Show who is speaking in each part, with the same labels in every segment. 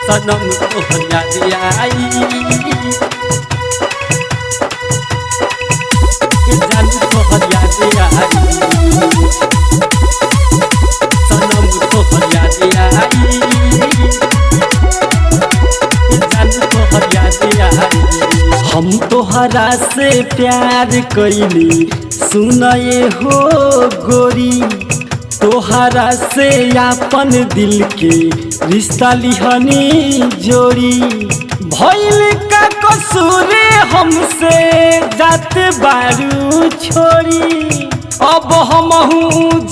Speaker 1: सनम तोहर याद आई जानू तोहर याद आई सनम तोहर याद आई जानू तोहर याद आई हम तोहरा से प्यार कइली सुनाए हो गोरी तोहरा से अपन दिल के रिश्ता लिहनी जोड़ी भइल का कसूर हमसे जाते बारू छोड़ी अब हमहू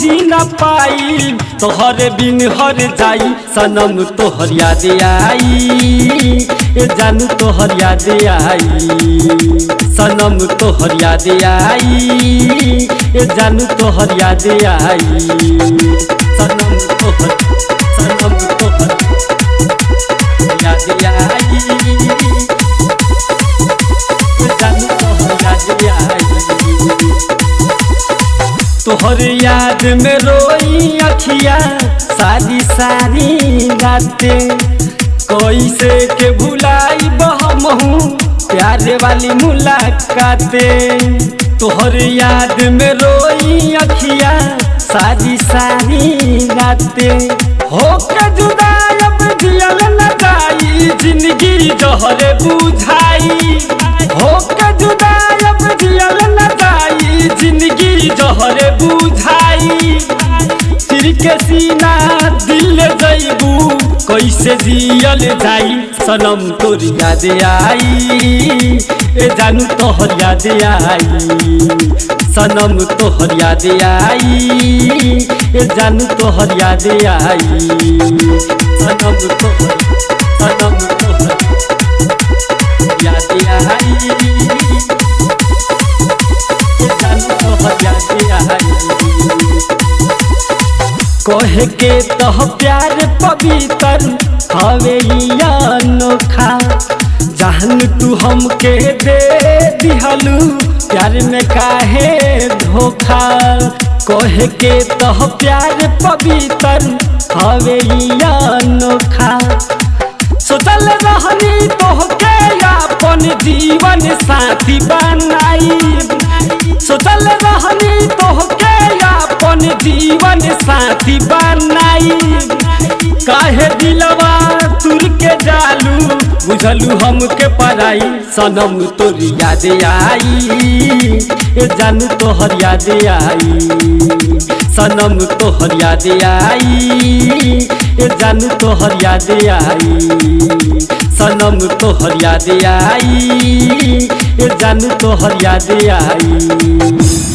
Speaker 1: जी न पाई तोहर बिन हर जाई सनम तोहर याद आई जानू तोहर याद आई सनम तोहर याद आई जानू तोहर याद आई सनम तोहर याद आई जानू तोहर याद आई तोहर याद में रोई अखिया सारी सारी रातें कैसे के भुलाई बहमहू प्यारे वाली मुलाकातें तोहर याद में रोई अखिया सारी सारी रातें हो के जुदा अब जियल न जाई जिंदगी जहरे बुझाई हो के जुदा अब जियल न जाई जिंदगी जहरे बुझाई सिर के सीना दिल जैबू कैसे जियल जाई सनम तोर याद आई जानू तोहर याद आई सनम तोहर याद आई जानू तोहर याद आई सनम तोहर याद आई जानू तोहर याद आई कहे के तह प्यार पवित्र हवे अनोखा जान तू हमके दे दिहलू प्यार में काहे धोखा कहे के तह प्यार पवित्र हवे अनोखा सोचल रहनी तोहके अपन जीवन साथी बनाई सोचल रहनी तोहके अपन जीवन साथी बनाई काहे दिलवा तुर के जालू बुझलू हमके पराई सनम तोर याद आई जानू तोहर याद आई सनम तोहर याद आई जानू तोहर याद आई सनम तोहर याद आई जानू तोहर याद आई।